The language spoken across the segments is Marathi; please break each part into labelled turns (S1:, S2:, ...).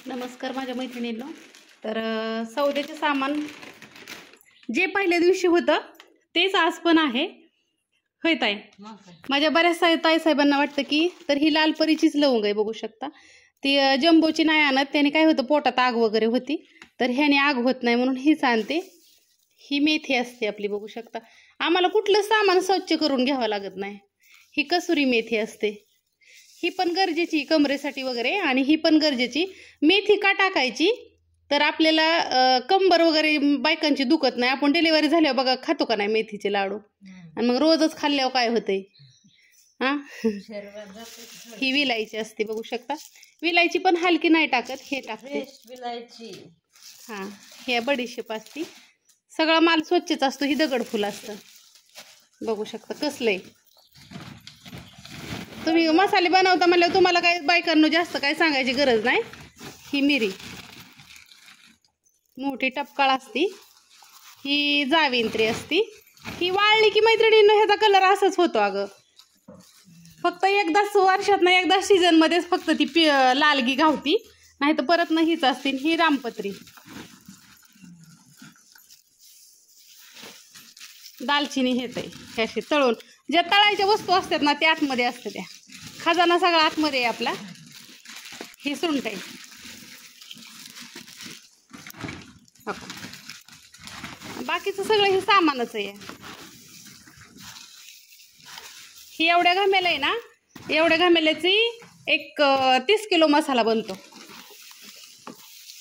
S1: नमस्कार माझ्या मैत्रिणींनो. तर सौद्याचे सामान जे पहिल्या दिवशी होतं तेच आज पण आहे. होय ताई, माझ्या बऱ्याच ताईसाहेबांना वाटतं की तर ही लाल परीचीच लवंग आहे. बघू शकता ती जम्बोची नाही आणत, त्याने काय होतं पोटात आग वगैरे होती, तर ह्याने आग होत नाही म्हणून हीच आणते. ही मेथी असते आपली, बघू शकता. आम्हाला कुठलं सामान स्वच्छ करून घ्यावं लागत नाही. ही कसुरी मेथी असते, ही पण गरजेची कमरेसाठी वगैरे, आणि ही पण गरजेची. मेथी का टाकायची तर आपल्याला कंबर वगैरे बायकांची दुखत नाही. आपण डिलिव्हरी झाल्यावर बघा खातो का नाही मेथीचे लाडू, आणि मग रोजच खाल्ल्यावर काय होतंय हा. ही विलायची असते, बघू शकता. विलायची पण हलकी नाही टाकत, हे टाकते विलायची. हा, हे बडीशेप असती. सगळा माल स्वच्छच असतो. ही दगडफुल असतं, बघू शकता कसलंय. तुम्ही मसाले बनवता म्हणल्यावर तुम्हाला काय बायकांना जास्त काय सांगायची गरज नाही. ही मिरी मोठी टपकाळ असती, ही जाविंत्री असती. ही वाळली की मैत्रिणींनो ह्याचा कलर असाच होतो. अगं फक्त एकदाच वर्षात ना एकदा सीझन मध्येच फक्त ती लालगी घावती, नाही तर परत नाही. हीच असती. ही रामपत्री, दालचिनी हेच आहे. ह्याशी तळून ज्या तळायच्या वस्तू असतात ना त्या आतमध्ये असतात. त्या खजाना सगळा आतमध्ये आहे आपला. ही सुंठ आहे. बाकीचं सगळं हे सामानच आहे. ही एवढ्या घमेल्या आहे ना, एवढ्या घमेल्याची एक 30 किलो मसाला बनतो.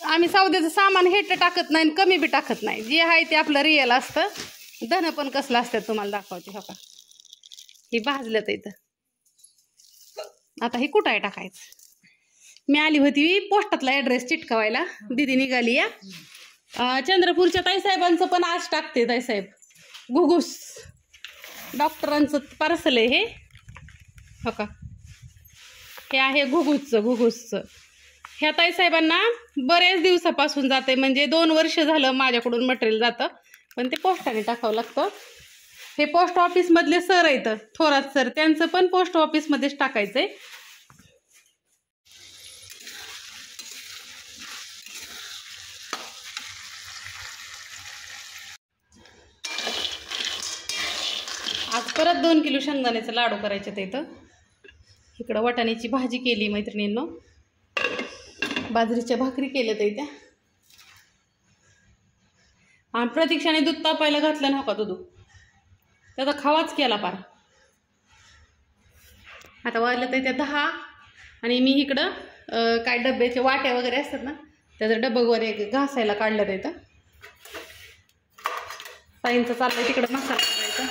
S1: आम्ही सौद्याचं सामान हेट टाकत नाही, कमी बी टाकत नाही. जे आहे ते आपलं रिअल असतं. धन पण कसलं असतं तुम्हाला दाखवते. हो का, ही भाजलं तर इथं. आता ही कुठं आहे टाकायचं. मी आली होती पोस्टातला ॲड्रेस चिटकवायला, दिदी निघाली या. चंद्रपूरच्या ताईसाहेबांचं पण आज टाकते ताईसाहेब. घुगुस डॉक्टरांचं पार्सल आहे हे. हो का, हे आहे घुगुसचं. ह्या ताईसाहेबांना बऱ्याच दिवसापासून जाते, म्हणजे 2 वर्ष झालं माझ्याकडून मटेरियल जातं, पण ते पोस्टाने टाकावं लागतं. हे पोस्ट ऑफिसमधले सर आहेत थोरात सर, त्यांचं पण पोस्ट ऑफिसमध्येच टाकायचंय. आज परत 2 किलो शेंगदाण्याचं लाडू करायचे ते. इथं इकडं वाटाण्याची भाजी केली मैत्रिणींनो, बाजरीच्या भाकरी केल्या ते त्या, आणि प्रतीक्षाने दूध तापायला घातलं नका. दूध त्याचा खावाच केला पार. आता वाजलं तर त्या 10, आणि मी इकडं काय डब्याचे वाट्या वगैरे असतात ना, त्याचं डब्बं वगैरे घासायला काढलं तर इथं. ताईंचं चाललंय तिकडं मसाला करायचा.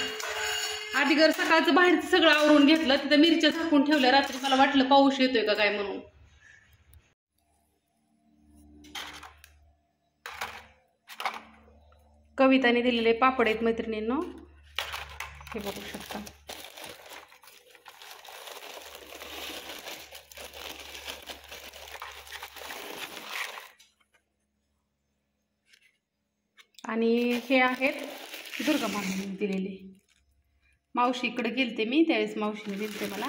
S1: आधी घर सकाळचं बाहेरचं सगळं आवरून घेतलं, तिथं मिरच्या झाकून ठेवल्या. रात्री मला वाटलं पाऊस येतोय का काय म्हणून. कविताने दिलेले पापड आहेत मैत्रिणींनो, हे बघू शकता. आणि हे आहेत दुर्गा मामीने दिलेले. मावशीकडे गेलते मी त्यावेळेस, मावशीने दिलते मला.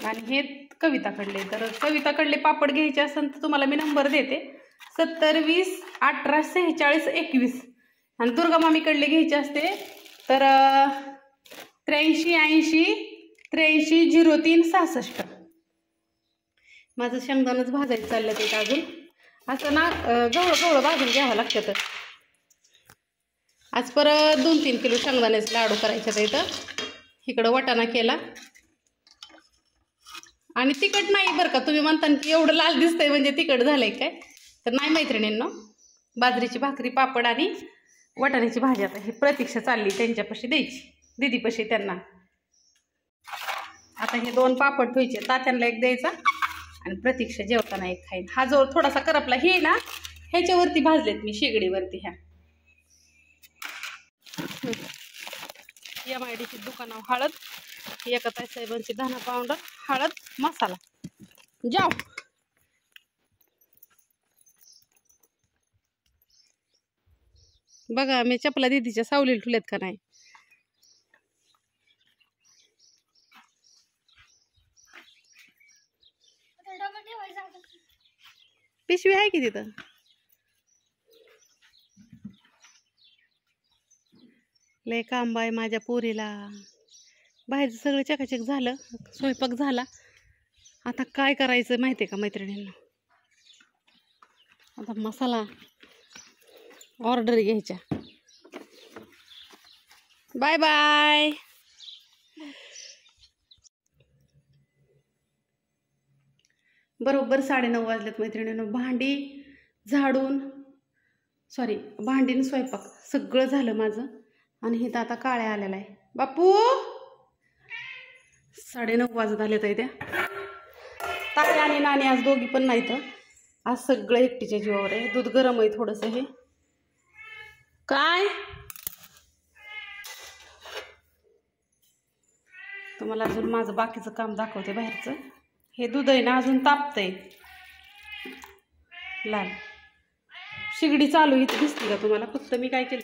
S1: आणि हे कविताकडले. तर कविताकडले पापड घ्यायचे असेल तर तुम्हाला मी नंबर देते, 70 20 18 46 21. आणि दुर्गा मामीकडले घ्यायचे असते तर 83 80 83 03 66. माझं शेंगदाणच भाजायचं चाललं ते अजून. असं ना गवळं भाजून घ्यावं लागतं. तर आज परत 2-3 किलो शेंगदाण्याचे लाडू करायचे तर इथं. इकडं वाटाणा केला. आणि तिखट नाही बरं का. तुम्ही म्हणता की एवढं लाल दिसतंय म्हणजे तिखट झालंय काय, तर नाही मैत्रिणींनो. बाजरीची भाकरी, पापड आणि वाटाण्याची भाजी. आता ही प्रतीक्षा चालली त्यांच्यापाशी द्यायची, दीदीपाशी त्यांना. आता हे 2 पापड ठेवायचे, तात्यांना एक द्यायचा आणि प्रतीक्षा जेवताना एक खाईन. हा जो थोडासा करपला हे ना ह्याच्यावरती भाजलेत मी शेगडीवरती. ह्या MIDC दुकानावर हळद, एका ताईसाहेबांची धना पावडर, हळद, मसाला, जाव. बघा मी चपला दीदीच्या सावलीला ठेवल्यात का नाही. पिशवी आहे की तिथं? लय काम बाय माझ्या पोरीला. बाहेरचं सगळं चकाचक झालं, स्वयंपाक झाला. आता काय करायचं माहिती आहे का मैत्रिणींना? आता मसाला ऑर्डर घ्यायच्या. Bye bye. बरोबर 9:30 वाजलेत मैत्रिणींनो. भांडी झाडून भांडीने स्वयंपाक सगळं झालं माझं. आणि इथं आता काळ्या आलेला आहे. बापू 9:30 वाजत आले तर त्या ताई आणि नानी आज दोघी पण नाहीत. आज सगळं एकटीच्या जीवावर आहे. दूध गरम आहे थोडंसं. हे काय तुम्हाला अजून माझं बाकीचं काम दाखवते बाहेरचं. हे दूध आहे ना अजून तापतंय. लाल शिगडी चालू इथे दिसते का तुम्हाला? फक्त मी काय केलं,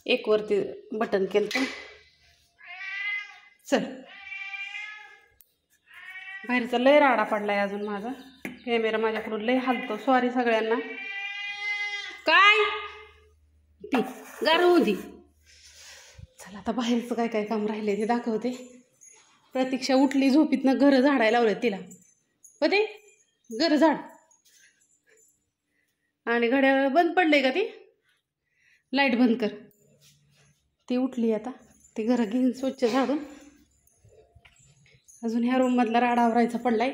S1: एक वरती बटन केलं. चल बाहेरचा लय राडा पडलाय अजून. माझा कॅमेरा माझ्याकडून लय हलतो. सॉरी सगळ्यांना. काय ती गारू दे. चला आता बाहेरचं काय काय काम राहिले ते दाखवते. प्रतीक्षा उठली झोपीतनं, घर झाडायला लावलं तिला. ते घर झाड. आणि घड्याळ बंद पडलंय का? ती लाईट बंद कर. ती उठली आता. ती घर घेऊन स्वच्छ झाडून. अजून ह्या रूममधला राडा आवरायचा पडलाय.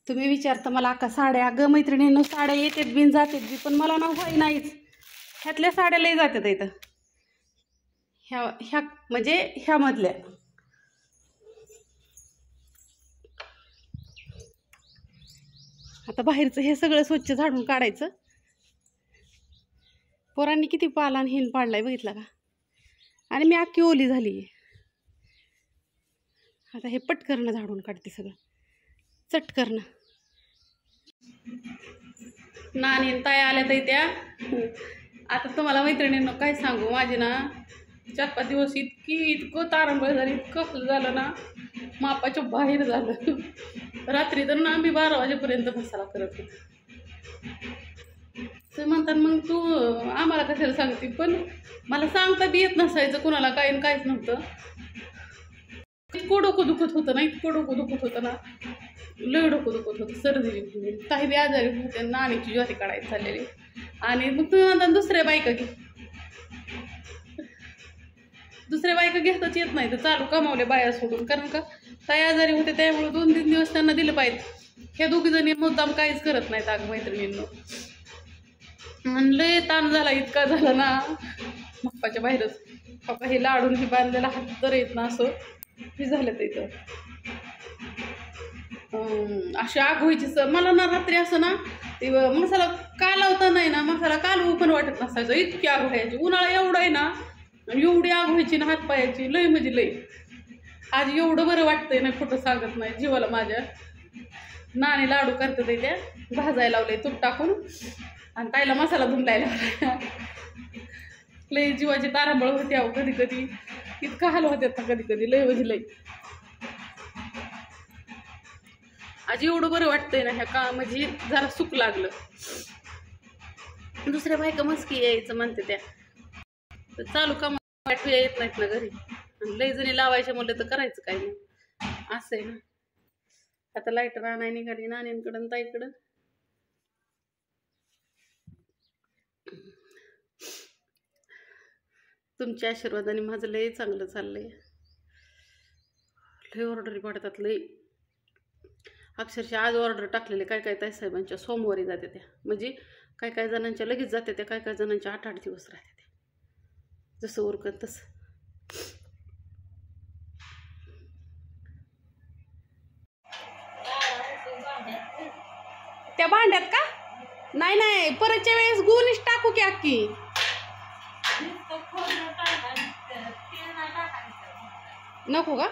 S1: तुम्ही विचारता मला अक्का साड्या. अगं मैत्रिणींनो साड्या येतात बिन जातात बी, पण मला ना व्हाय नाहीच. ह्यातल्या साड्या लय जातात इथं. ह्या म्हणजे ह्यामधल्या. आता बाहेरचं हे सगळं स्वच्छ झाडून काढायचं. पोरांनी किती पाला आणि हिन पाडलाय बघितला का? आणि मी अख्खी ओली झाली. आता हे पटकरणं झाडून काढते सगळं. चटकरणं. नानी ताई आल्या तर त्या. आता तुम्हाला मैत्रिणींना काय सांगू, माझी ना 4-5 दिवस इतकं तारंबळ झाली, इतकं झालं ना मापाच्या बाहेर झालं. रात्री तर ना मी 12 वाजेपर्यंत मसाला करत होते. ते म्हणतात मग तू आम्हाला कशाला सांगते, पण मला सांगता बी येत नसायचं कुणाला. काहीच नव्हतं. इतकं डोकं दुखत होतं ना, इतकं डोकं दुखत होतं ना, लय डोकं दुखत होतं. सर्दी काही बी आजारी होते. नानीची ज्वारी काढायची चाललेली. आणि मग तुम्ही म्हणता दुसऱ्या बायका घे. दुसऱ्या बायका घेताच येत नाही तर चालू कमावले बाया सोडून. कारण का ताई आजारी होते त्यामुळे 2-3 दिवस त्यांना दिलं पाहिजे. ह्या दोघी जणी मुद्दाम काहीच करत नाहीत अगं मैत्रिणींनो. लय ताण झाला, इतका झाला ना मप्पाच्या बाहेरच. पप्पा हे लाडून ही बांधलेला हात तर येत ना असं हे झालं. तर इथं अशी आग व्हायची. मला ना रात्री असं ना ते मसाला कालवता नाही ना, मसाला कालवू पण वाटत नसायचं. इतकी आग व्हायची. उन्हाळा एवढा आहे ना, एवढी आग व्हायची ना हातपायाची. लय म्हणजे लय. आज एवढं बरं वाटतंय ना, खोटं सांगत नाही जीवाला माझ्या. नाणी लाडू करतात त्या, भाजायला लावले तूप टाकून. आणि ताईला मसाला धुंडायला लावला. लय जीवाची तारांबळ होती अहो कधी कधी. इतका हाल होत्यात ना कधी कधी, लय म्हणजे लय. आज एवढं बरं वाटतंय ना ह्या का, म्हणजे जरा सुख लागलं. दुसऱ्या बायका मस्की यायचं म्हणते त्या, तर चालू का येत नाहीत ना घरी. लय जणी लावायच्या म्हणलं तर करायचं काय नाही. असं आहे ना. आता लाईटर आणाय निघाली नानींकडं आणि ताईकडं. तुमच्या आशीर्वादाने माझं लय चांगलं चाललंय. लय ऑर्डरी पडतात लय. अक्षरशः आज ऑर्डर टाकलेले काय ताईसाहेबांच्या सोमवारी जाते त्या. म्हणजे काय जणांच्या लगेच जाते त्या, काय जणांच्या 8-8 दिवस राहते त्या. जसं उरकत तसं. त्या भांड्यात का? नाही परतच्या वेळेस गुणीच टाकू की अक्की. नको का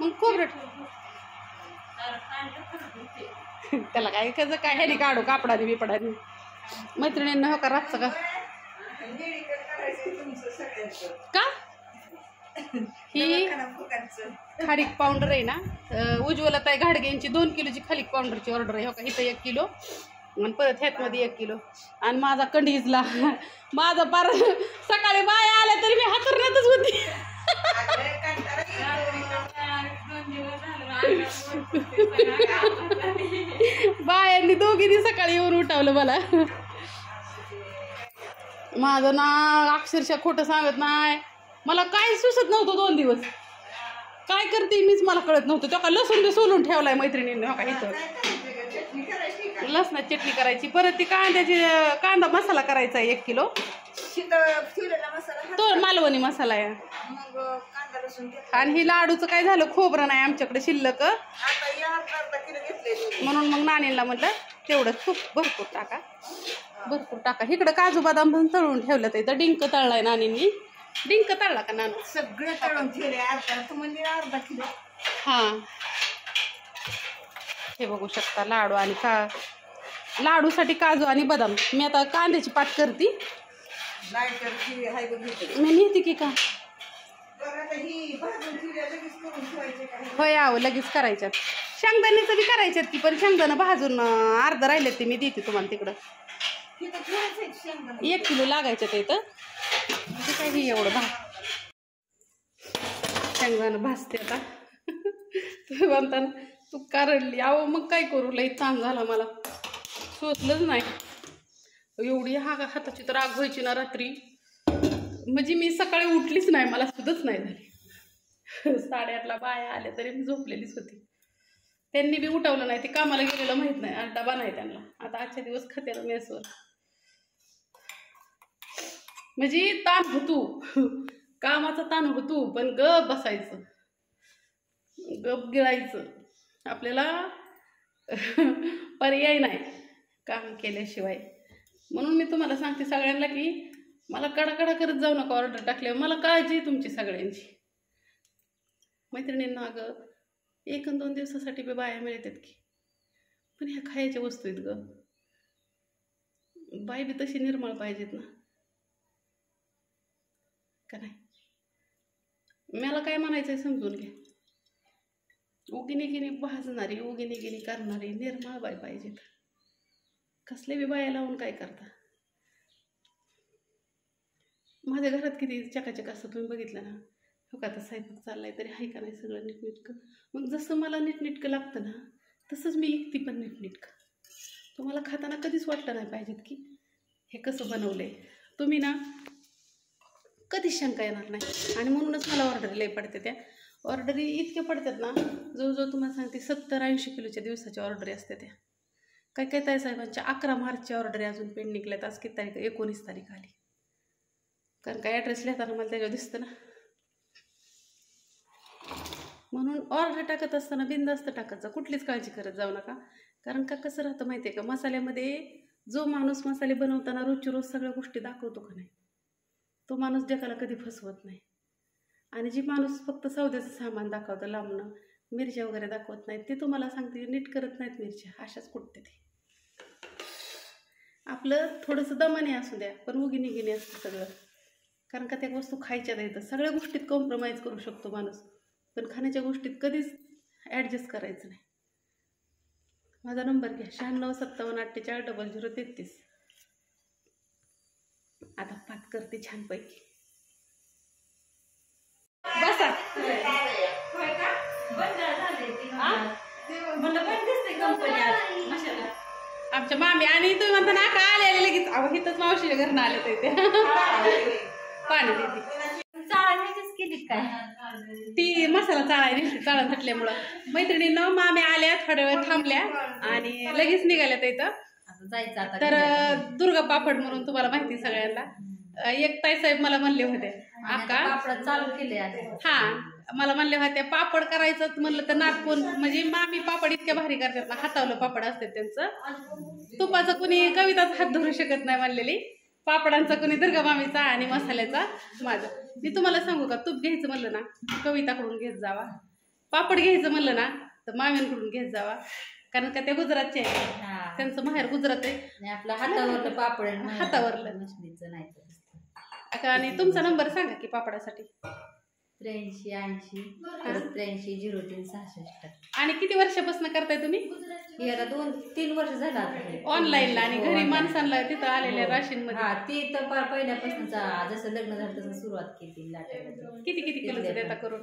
S1: मग खोबरं त्याला काय कसं काय ह्याने काढू कापडाने बिपडाने. मैत्रिणींना हो का रातचं का ही खारीक पावडर आहे ना, उज्ज्वलताई घाडगेंची 2 किलोची खारीक पावडरची ऑर्डर आहे. हो का, इथं 1 किलो आणि परत ह्यातमध्ये 1 किलो. आणि माझा कंडीजला माझा पार सकाळी बाया आल्या तरी मी हातरण्यातच होती. बायांनी दोघींनी सकाळी येऊन उठवलं मला. माझं ना अक्षरशः खोटं सांगत नाही, मला काय सुचत नव्हतं 2 दिवस. काय करते मीच मला कळत नव्हतं. तो का लसूण बी सोलून ठेवलाय मैत्रिणींनी. हो का, इथं लसणाची चटणी करायची, परत ती कांदा मसाला करायचा 1 किलो. तो मालवणी मसाला आहे. आणि ही लाडूचं काय झालं, खोबरं नाही आमच्याकडे शिल्लक, म्हणून मग नानीला म्हटलं तेवढं तूप भरपूर टाका, भरपूर टाका. इकडं काजू बदाम पण तळून ठेवलं. तर डिंक तळलाय नानींनी. डिंक तळला का नानू?
S2: सगळं तळून ठेवले. अर्धा किलो.
S1: हा, हे बघू शकता लाडू. आणि लाडूसाठी काजू आणि बदाम. मी आता कांद्याची पाट करते. मी नेते की का? होय, आहो लगेच करायच्यात. शेंगदाण्याचं बी करायच्यात की, पण शेंगदाणा भाजून अर्ध राहिले ते मी देते तुम्हाला तिकडं. 1 किलो लागायचं ते इथं. ते काय हे एवढं शेंगदाणा भाजते आता. तुम्ही म्हणता तू कारडली. अहो मग काय करू, लई ताण झाला मला, सोचलंच नाही. एवढी हाताची तर आग व्हायची ना रात्री, म्हणजे मी सकाळी उठलीच नाही, मला सुद्धच नाही झाली. 8:30ला बाया आल्या तरी मी झोपलेलीच होती. त्यांनी बी उठवलं नाही, ते कामाला गेलेलं माहीत नाही. आज डबा नाही त्यांना. आता आजच्या दिवस खात्याला मेसवर. म्हणजे ताण होतो, कामाचा ताण होतो, पण गप बसायचं, गप गिळायचं. आपल्याला पर्याय नाही काम केल्याशिवाय. म्हणून मी तुम्हाला सांगते सगळ्यांना की मला कडाकडा करत जाऊ नका ऑर्डर टाकल्यावर. मला काळजी आहे तुमची सगळ्यांची. मैत्रिणींना अगं 1 आणि 2 दिवसासाठी बी बाया मिळतात की, पण ह्या खायच्या वस्तू आहेत ग. बाई बी तशी निर्मळ पाहिजेत ना, का नाही? मला काय म्हणायचंय समजून घ्या. उगिनी भाजणारी, उगिनी करणारी निर्मळ बाई पाहिजेत. कसले बी बाया लावून काय करता? माझ्या घरात किती चकाचक असतं तुम्ही बघितलं ना. हो का, आता स्वयंपाक चाललाय तरी आहे का नाही सगळं नीटनीटकं. मग जसं मला नीटनीटकं लागतं ना, तसंच मी ऐकते पण नीटनीटकं. तुम्हाला खाताना कधीच वाटलं नाही पाहिजेत की हे कसं बनवलंय. तुम्ही ना कधीच शंका येणार नाही. आणि म्हणूनच मला ऑर्डरी लई पडते. त्या ऑर्डरी इतक्या पडतात ना, जवळजवळ तुम्हाला सांगते 70-80 किलोच्या दिवसाच्या ऑर्डरी असते त्या. काय काय ताईसाहेबांच्या 11 मार्चच्या ऑर्डरी अजून पेंड निघल्यात. आज किती तारीख? 19 तारीख आली. कारण काय ॲड्रेस लिहिताना मला त्याच्यावर दिसतं ना. म्हणून ऑर्डर टाकत असताना बिनधास्त टाकायचं, कुठलीच काळजी करत जाऊ नका. कारण का कसं राहतं माहिती आहे का, मसाल्यामध्ये जो माणूस मसाले बनवताना रोजची रोज सगळ्या गोष्टी दाखवतो का नाही, तो माणूस जगाला कधी फसवत नाही. आणि जी माणूस फक्त सौद्याचं सामान दाखवतं, लांबणं मिरच्या वगैरे दाखवत नाहीत, ते तुम्हाला सांगते नीट करत नाहीत मिरच्या, अशाच कुठते ते. आपलं थोडंसं दमाने असू द्या, पण उगिनी असतं सगळं. कारण का त्या वस्तू खायच्या येतं. सगळ्या गोष्टीत कॉम्प्रोमाइज करू शकतो माणूस, पण खाण्याच्या गोष्टीत कधीच ॲडजस्ट करायचं नाही. माझा नंबर घ्या 9657484033. आता पात करते छानपैकी. बसा. आमच्या मामी आणि तुम्ही म्हणता ना का आले लगेच. अहो इथंच मावशीच्या घरनं आले तर ते पाणी देते. ती मसाला चाळण सुटल्यामुळं मैत्रिणींना मामी आल्या, थोड्या वेळ थांबल्या आणि लगेच निघाल्या इथं. तर दुर्गा पापड म्हणून तुम्हाला माहिती सगळ्यांना. एक ताईसाहेब मला म्हणले होते आका चालू केले. हा, मला म्हणले होते पापड करायचं म्हणलं तर नागपूर म्हणजे मामी पापड इतक्या भारी करतात ना, हातावलं पापड असते त्यांचं. तुपाचं कुणी कविताच हात धरू शकत नाही म्हणलेली. पापडांचा कुणी दुर्गा मामीचा आणि मसाल्याचा माझा. मी तुम्हाला सांगू का, तूप घ्यायचं म्हणलं ना कविताकडून घेत जावा, पापड घ्यायचं म्हणलं ना तर मामींकडून घेत जावा. कारण का त्या गुजरातचे आहे, त्यांचं माहेर गुजरात आहे.
S2: आपलं हातावरलं पापड
S1: हातावरलं
S2: नाही.
S1: आणि तुमचा नंबर सांगा की पापडासाठी.
S2: 83 80 परत 83 03 66.
S1: आणि किती वर्षापासून करताय तुम्ही
S2: हे आता 2-3 वर्ष झालं आता हे.
S1: ऑनलाईनला आणि
S2: हो,
S1: घरी
S2: online.
S1: माणसांना तिथं आलेल्या
S2: हो.
S1: राशीन मध्ये
S2: हा ती तर पहिल्यापासून जसं लग्न झालं तसं सुरुवात केली लाटायला.
S1: किती किती किलोचं देता करून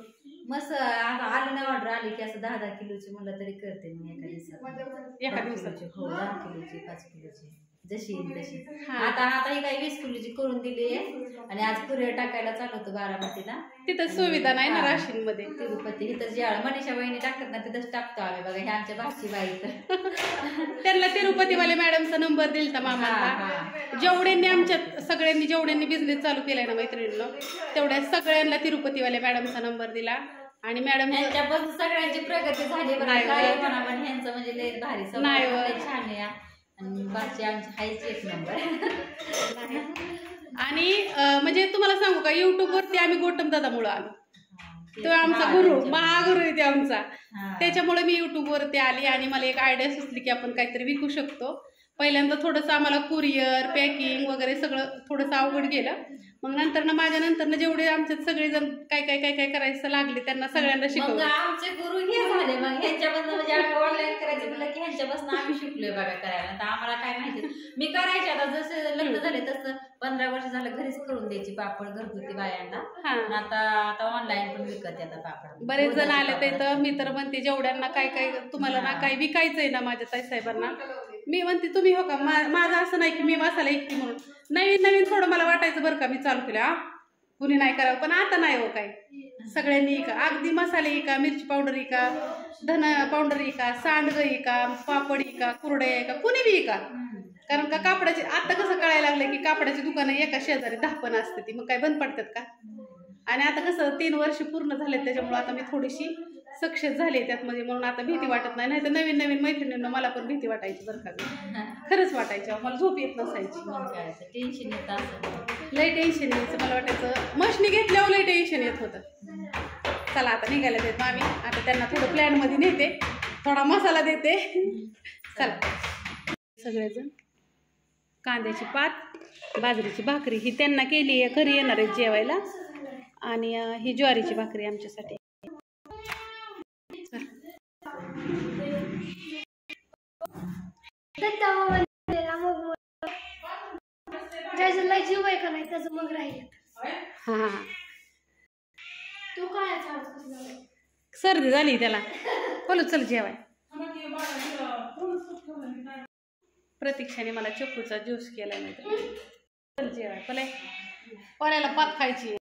S2: मस्त आलं ना ऑर्डर आली की असं 10-10 किलोची म्हणलं तरी करते मी एका दिवसात.
S1: एका दिवसात
S2: हो 10 किलोची 5 किलोची जशी येईल तशी.
S1: हा.
S2: आता ही काही 20 किलोची करून दिली आहे आणि आज कुरिअर टाकायला चालू होतं बारामतीला.
S1: तिथं सुविधा नाही ना
S2: हा.
S1: राशीन मध्ये.
S2: तिरुपती इथं जे मनीषा बहिणी टाकतात ना तिथंच टाकतो आम्ही बघा. हे आमच्या भाची बाई तर
S1: त्यांना तिरुपतीवाले मॅडमचा नंबर दिलता
S2: हा,
S1: मामाला.
S2: हा.
S1: जेवढ्यांनी आमच्यात सगळ्यांनी जेवढ्यांनी बिझनेस चालू केलाय ना मैत्रिणींनो तेवढ्या सगळ्यांना तिरुपतीवाल्या मॅडमचा नंबर दिला आणि मॅडम
S2: ह्यांच्यापासून सगळ्यांची प्रगती झाली बघा.
S1: नाही,
S2: काय
S1: हो.
S2: म्हणा पण ह्यांचं म्हणजे लय भारी
S1: नाही, हो.
S2: लय छान आहे आणि भाची आमची हायच एक नंबर.
S1: आणि म्हणजे तुम्हाला सांगू का युट्यूब वरती आम्ही गोटम दादामुळं आलो. तो आमचा गुरु महागुरु आहे ते आमचा. त्याच्यामुळे मी युट्यूब वरती आली आणि मला एक आयडिया सुचली की आपण काहीतरी विकू शकतो. पहिल्यांदा थोडंसं आम्हाला कुरिअर पॅकिंग वगैरे सगळं थोडंसं अवघड गेलं. मग नंतर माझ्या नंतर जेवढे आमच्यात सगळेजण काय काय काय काय करायचं लागले त्यांना सगळ्यांना
S2: मग
S1: शिकवलं.
S2: आमचे गुरु हे झाले मग ह्यांच्यापासून म्हणजे आम्ही ऑनलाईन करायचं म्हणलं की ह्यांच्यापासून आम्ही शिकलोय बघा करायला. तर आम्हाला काय माहिती मी करायचे आता जसे लग्न झाले तसं 15 वर्ष झालं घरीच करून द्यायची पापड घरगुती बायांना.
S1: हा.
S2: आता ऑनलाईन पण विकत येतात पापड.
S1: बरेच जण आले ते तर मी तर म्हणते जेवढ्यांना काय काय तुम्हाला ना काय विकायचंय ना माझ्या ताईसाहेबांना मी म्हणते तुम्ही हो का माझं असं नाही की मी मसाला एकटी म्हणून नवीन नवीन थोडं मला वाटायचं बरं का मी चालू केलं कुणी नाही करावं पण आता नाही हो काय सगळ्यांनी का अगदी मसाले का मिरची पावडर का धना पावडर का सांडगं का पापड का कुरडे का कुणी बी का. कारण का कापडाची आता कसं कळायला लागलं की कापडाची दुकानं एका शेजारी 10 पण असते ती मग काय बंद पडतात का. आणि आता कसं 3 वर्ष पूर्ण झाले त्याच्यामुळे आता मी थोडीशी सक्सेस झाले त्यात म्हणजे म्हणून आता भीती वाटत नाही. नाही तर नवीन नवीन मैत्रिणींना मला पण भीती वाटायची बरं का. खरंच वाटायची मला झोप येत नसायची.
S2: टेन्शन येत असं
S1: लय टेन्शन यायचं मला वाटायचं मशनी घेतल्यावर लय टेन्शन येत होतं. चला आता निघायला देतो आम्ही आता त्यांना थोडं प्लॅनमध्ये नेते थोडा मसाला देते. चला सगळेजण कांद्याची पात बाजरीची भाकरी ही त्यांना केली आहे घरी येणार आहेत जेवायला आणि ही ज्वारीची भाकरी आमच्यासाठी.
S3: ज्याला जीव आहे का नाही त्याचं मग राहील.
S1: हा
S3: तू काय
S1: सर्दी झाली त्याला बोलू चल जेवाय. प्रतीक्षाने मला चक्कूचा ज्यूस केलाय नाही चल जेवाय पल्याला पात खायची.